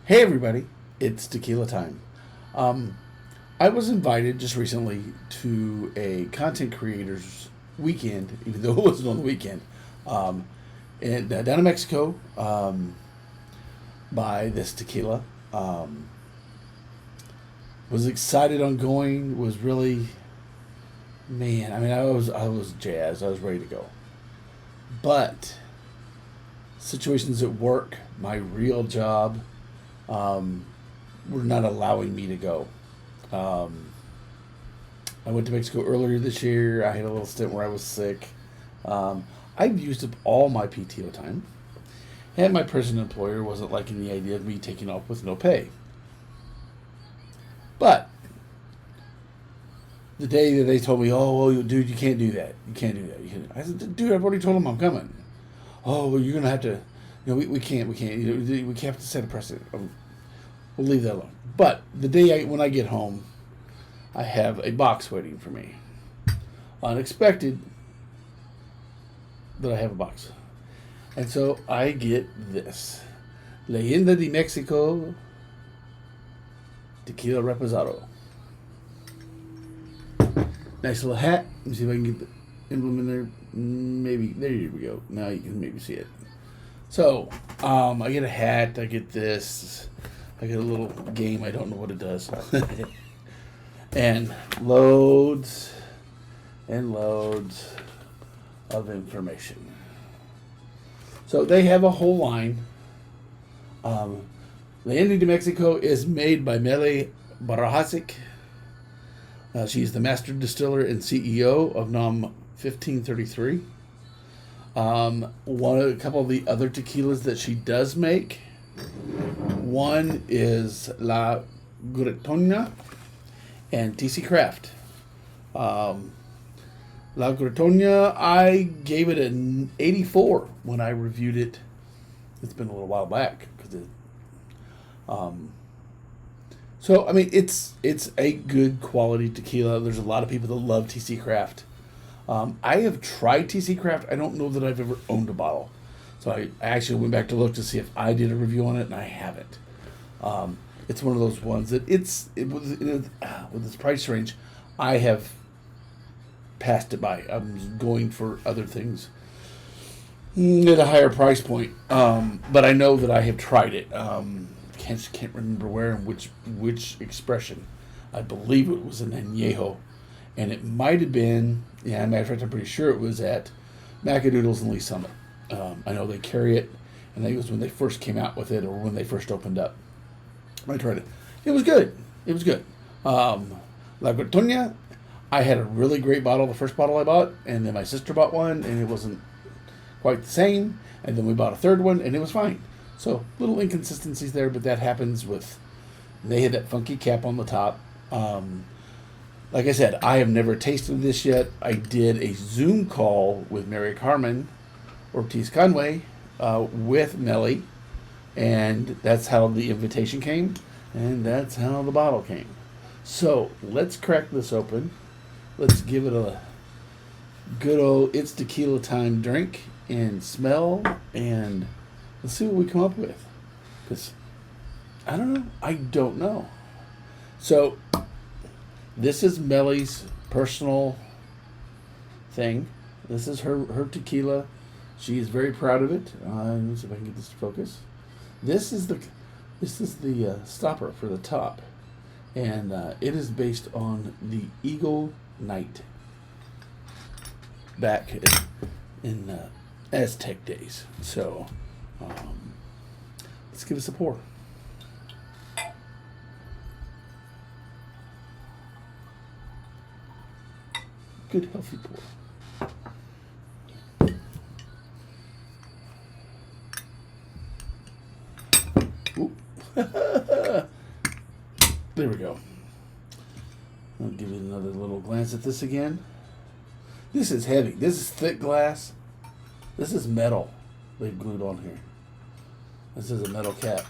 Hey everybody, it's Tequila time. I was invited just recently to a content creators weekend, even though it wasn't on the weekend, and down in Mexico by this tequila. Was excited on going. Was really, man. I mean, I was jazzed. I was ready to go, but situations at work, my real job, were not allowing me to go. I went to Mexico earlier this year. I had a little stint where I was sick. I've used up all my PTO time, and my present employer wasn't liking the idea of me taking off with no pay. But the day that they told me, "Oh, well, dude, you can't do that. You can't do that." I said, "Dude, I've already told them I'm coming." "Oh, well, you're gonna have to. We can't. We have to set a precedent. We'll leave that alone." But the day when I get home, I have a box waiting for me. Unexpected that I have a box. And so I get this. Leyenda de Mexico Tequila Reposado. Nice little hat. Let me see if I can get the emblem in there. Maybe. There we go. Now you can maybe see it. So, I get a hat. I get this. I get a little game. I don't know what it does. And loads and loads of information. So they have a whole line. Leyenda de Mexico is made by Mele Barajasic. She's the master distiller and CEO of NOM 1533. A couple of the other tequilas that she does make. One is La Gretonia and TC Craft. La Gretonia, I gave it an 84 when I reviewed it. It's been a little while back because so I mean it's a good quality tequila. There's a lot of people that love TC Craft. I have tried TC Craft. I don't know that I've ever owned a bottle. So I actually went back to look to see if I did a review on it, and I haven't. It's one of those ones that with its price range, I have passed it by. I'm going for other things at a higher price point. But I know that I have tried it. Can't remember where and which expression. I believe it was in Añejo, and it might have been. Yeah, matter of fact, I'm pretty sure it was at Macadoodles and Lee Summit. I know they carry it, and I think it was when they first came out with it or when they first opened up. I tried it. It was good. It was good. La Gretonia, I had a really great bottle, the first bottle I bought, and then my sister bought one, and it wasn't quite the same, and then we bought a third one, and it was fine. So, little inconsistencies there, but that happens with, they had that funky cap on the top. Like I said, I have never tasted this yet. I did a Zoom call with Mary Carmen Ortiz Conway with Melly, and that's how the invitation came, and that's how the bottle came. So let's crack this open. Let's give it a good old it's tequila time drink and smell, and let's see what we come up with. Because I don't know. So this is Melly's personal thing. This is her tequila. She is very proud of it. Let's see if I can get this to focus. This is the stopper for the top, and it is based on the Eagle Knight back in Aztec days. So let's give us a pour. Good healthy pour. There we go. I'll give it another little glance at this again. This is heavy. This is thick glass. This is metal they've glued on here. This is a metal cap.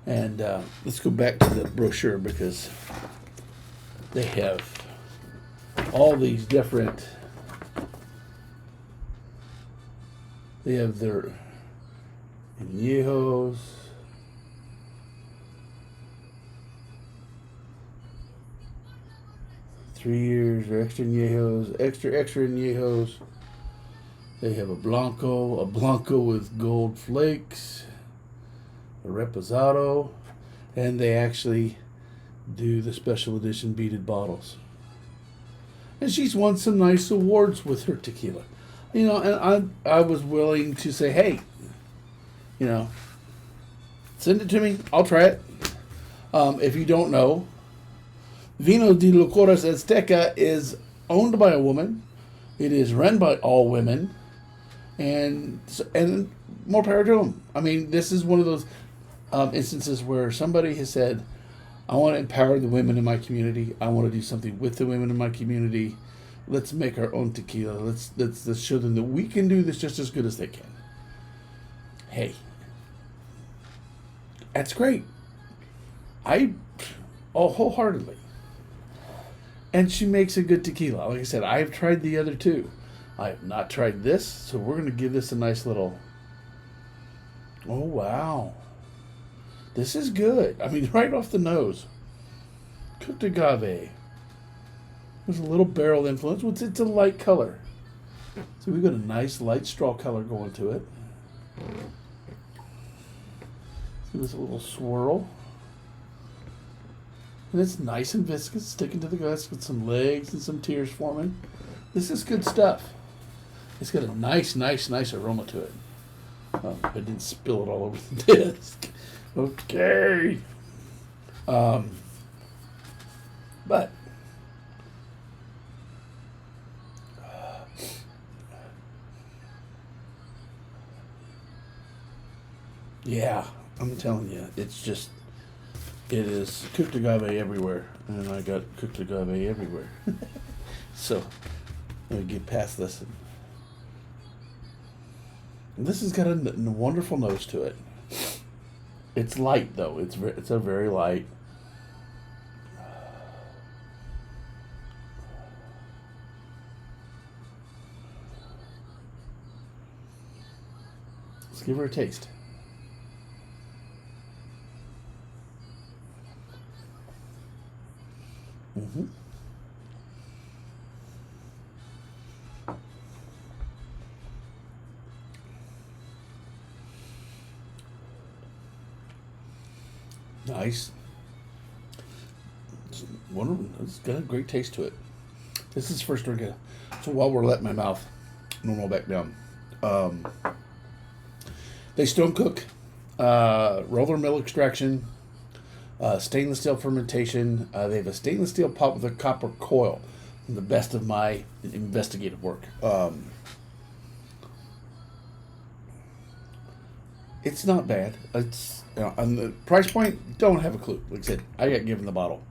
And let's go back to the brochure because they have all these different. They have their añejos. 3 years or extra añejos, extra añejos. They have a blanco with gold flakes, a reposado, and they actually do the special edition beaded bottles. And she's won some nice awards with her tequila. You know, and I was willing to say, hey, you know, send it to me. I'll try it. If you don't know, Vino de Licores Azteca is owned by a woman. It is run by all women, and more power to them. I mean, this is one of those instances where somebody has said, I want to empower the women in my community. I want to do something with the women in my community. Let's make our own tequila. Let's show them that we can do this just as good as they can. Hey, that's great. Wholeheartedly. And she makes a good tequila. Like I said, I have tried the other two. I have not tried this, so we're going to give this a nice little... Oh, wow. This is good. I mean, right off the nose. Cooked agave. There's a little barrel influence. It's a light color. So we've got a nice light straw color going to it. Give this a little swirl. And it's nice and viscous, sticking to the glass with some legs and some tears forming. This is good stuff. It's got a nice aroma to it. I didn't spill it all over the disc. Okay. But yeah, I'm telling you, it is cooked agave everywhere, and I got cooked agave everywhere. So let me get past this. And this has got a wonderful nose to it. It's light though. It's a very light. Let's give her a taste. Mm-hmm. Nice. It's got a great taste to it. This is first drink. So while we're letting my mouth normal back down, they stone cook, roller mill extraction, stainless steel fermentation. They have a stainless steel pot with a copper coil. The best of my investigative work. It's not bad. It's on the price point. Don't have a clue. Like I said, I got given the bottle.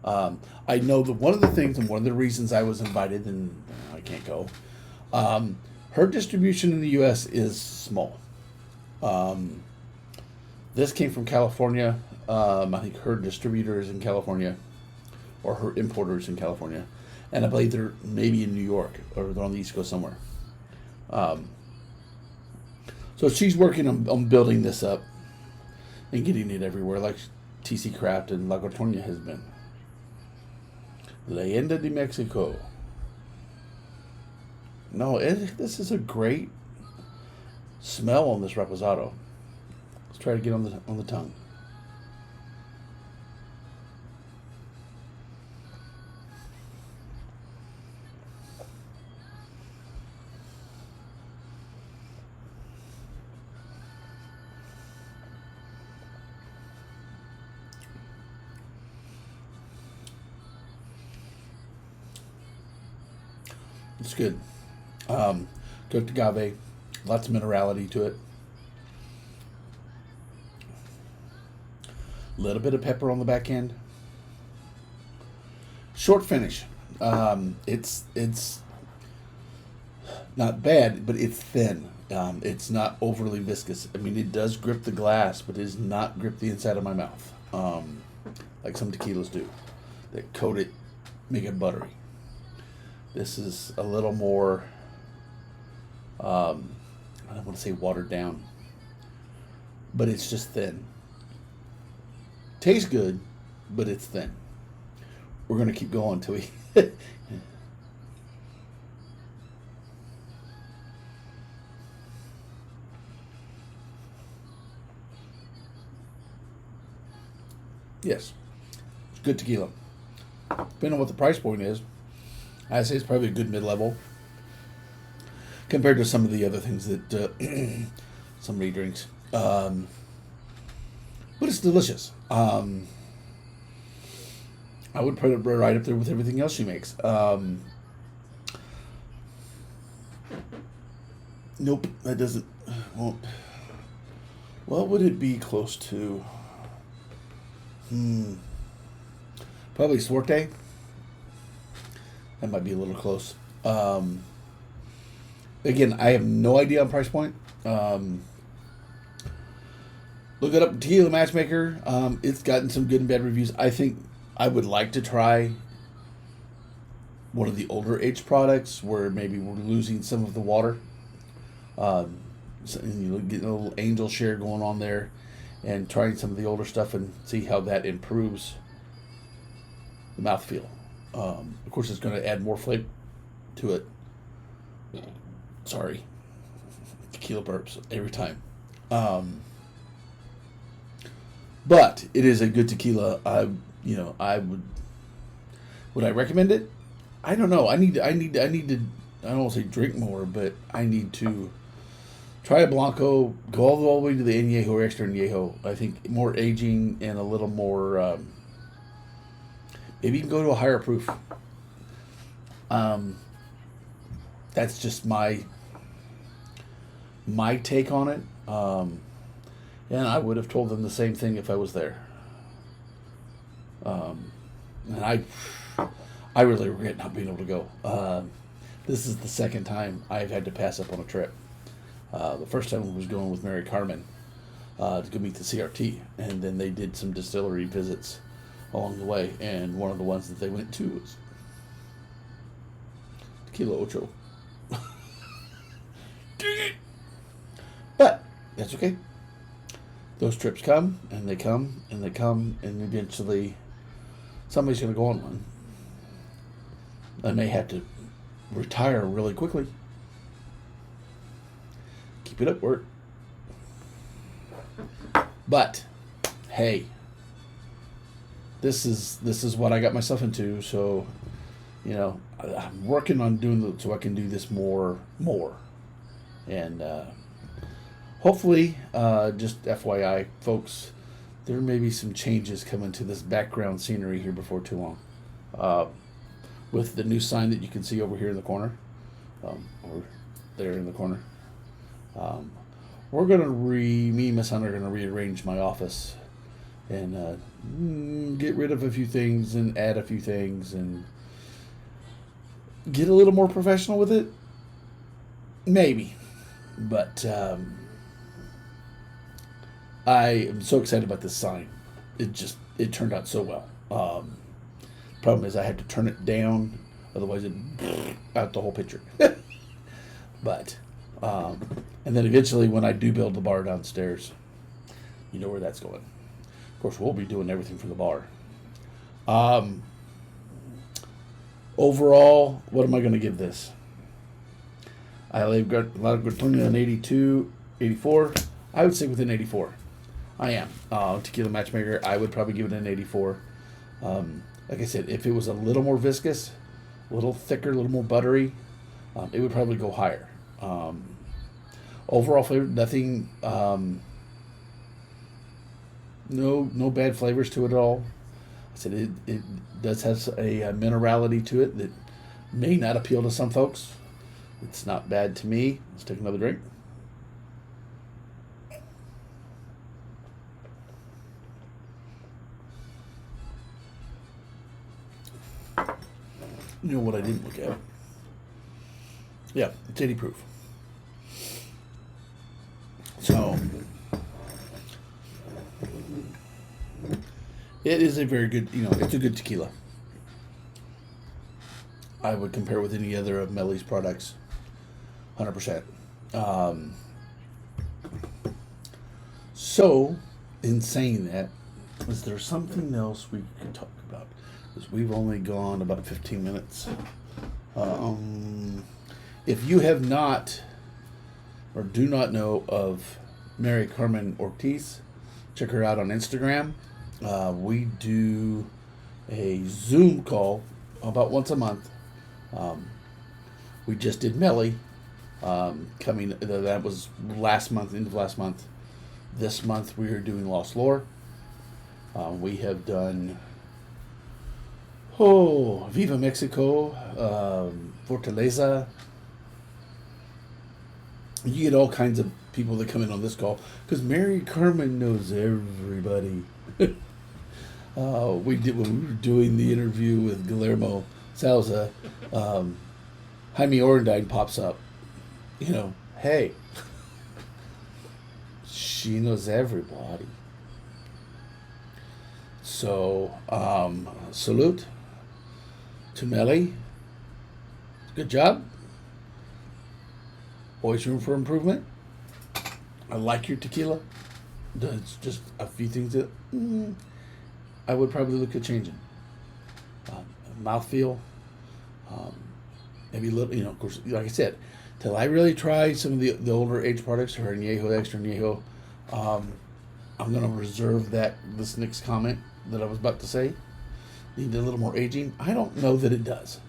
I know that one of the things and one of the reasons I was invited, and I can't go. Her distribution in the U.S. is small. This came from California. I think her distributor is in California, or her importer is in California, and I believe they're maybe in New York or they're on the East Coast somewhere. So she's working on building this up and getting it everywhere, like TC Craft and La Cortonia has been. Leyenda de Mexico. No, this is a great smell on this reposado. Let's try to get on the tongue. It's good. Cooked agave, lots of minerality to it. A little bit of pepper on the back end. Short finish. It's not bad, but it's thin. It's not overly viscous. I mean, it does grip the glass, but it does not grip the inside of my mouth, like some tequilas do, that coat it, make it buttery. This is a little more, I don't want to say watered down. but it's just thin. Tastes good, but it's thin. We're going to keep going till we... Yes, it's good tequila. Depending on what the price point is, I'd say it's probably a good mid-level compared to some of the other things that somebody drinks. But it's delicious. I would put it right up there with everything else she makes. Nope, that doesn't... Won't. What would it be close to? Probably Suerte. That might be a little close. Again, I have no idea on price point. Look it up, Tequila Matchmaker. It's gotten some good and bad reviews. I think I would like to try one of the older age products where maybe we're losing some of the water. So, getting a little angel share going on there, and trying some of the older stuff and see how that improves the mouthfeel. Of course, it's going to add more flavor to it. Sorry, tequila burps every time. But it is a good tequila. I would I recommend it? I don't know. I need to. I don't want to say drink more, but I need to try a Blanco. Go all the way to the Añejo or extra Añejo. I think more aging and a little more. Maybe you can go to a higher proof. That's just my take on it. And I would have told them the same thing if I was there. And I really regret not being able to go. This is the second time I've had to pass up on a trip. The first time was going with Mary Carmen to go meet the CRT, and then they did some distillery visits along the way, and one of the ones that they went to was Tequila Ocho. Dang it! But that's okay. Those trips come, and they come, and they come, and eventually somebody's going to go on one. I may have to retire really quickly. Keep it up, work. But hey, this is what I got myself into. So, I'm working on doing it so I can do this more, and hopefully, just FYI, folks, there may be some changes coming to this background scenery here before too long. With the new sign that you can see over here in the corner, or there in the corner. We're gonna me and Miss Hunter are gonna rearrange my office and get rid of a few things and add a few things and get a little more professional with it. Maybe, but I am so excited about this sign. It turned out so well. Problem is I had to turn it down, otherwise it out the whole picture. But and then eventually when I do build the bar downstairs, you know where that's going. Of course, we'll be doing everything for the bar. Overall, what am I going to give this? I've got a lot of good plenty on 82, 84. I would say within 84. I am. Tequila Matchmaker, I would probably give it an 84. Like I said, if it was a little more viscous, a little thicker, a little more buttery, it would probably go higher. Overall flavor, nothing, no bad flavors to it at all. I said it does have a minerality to it that may not appeal to some folks. It's not bad to me. Let's take another drink. You know what I didn't look at? Yeah, it's 80 proof. So, it is a very good, it's a good tequila. I would compare it with any other of Melly's products, 100%. So, in saying that, is there something else we could talk about? Because we've only gone about 15 minutes. If you have not or do not know of Mary Carmen Ortiz, check her out on Instagram. We do a Zoom call about once a month. We just did Melly. That was last month, end of last month. This month we are doing Lost Lore. We have done Viva Mexico, Fortaleza. You get all kinds of people that come in on this call because Mary Carmen knows everybody. When we were doing the interview with Guillermo Salza, Jaime Orendine pops up. Hey, she knows everybody. So, salute to Melly. Good job. Always room for improvement. I like your tequila. There's just a few things that I would probably look at changing. Mouthfeel. Maybe a little, of course, like I said, till I really try some of the older age products, her Añejo, Extra Añejo, I'm going to reserve this next comment that I was about to say. Need a little more aging. I don't know that it does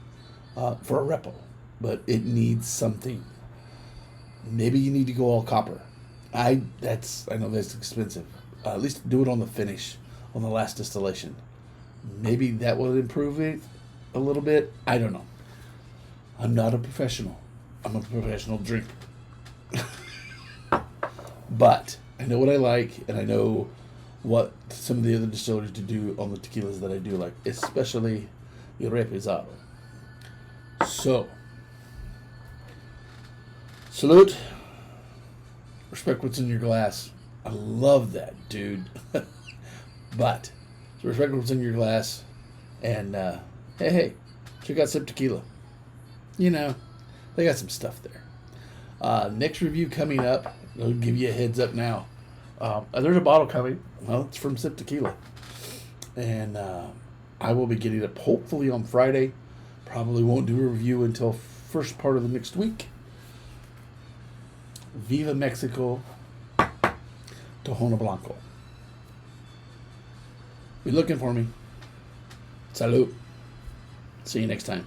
for a Repo, but it needs something. Maybe you need to go all copper. I know that's expensive. At least do it on the finish, on the last distillation. Maybe that would improve it a little bit. I don't know. I'm not a professional. I'm a professional drinker. But I know what I like, and I know what some of the other distilleries do on the tequilas that I do like, especially the Reposado. So, salute. Respect what's in your glass. I love that, dude. But, respect what's in your glass. And, hey, check out Sip Tequila. They got some stuff there. Next review coming up. I'll give you a heads up now. There's a bottle coming. Well, it's from Sip Tequila. And I will be getting it hopefully on Friday. Probably won't do a review until first part of the next week. Viva Mexico, Tohono Blanco. Be looking for me. Salud. See you next time.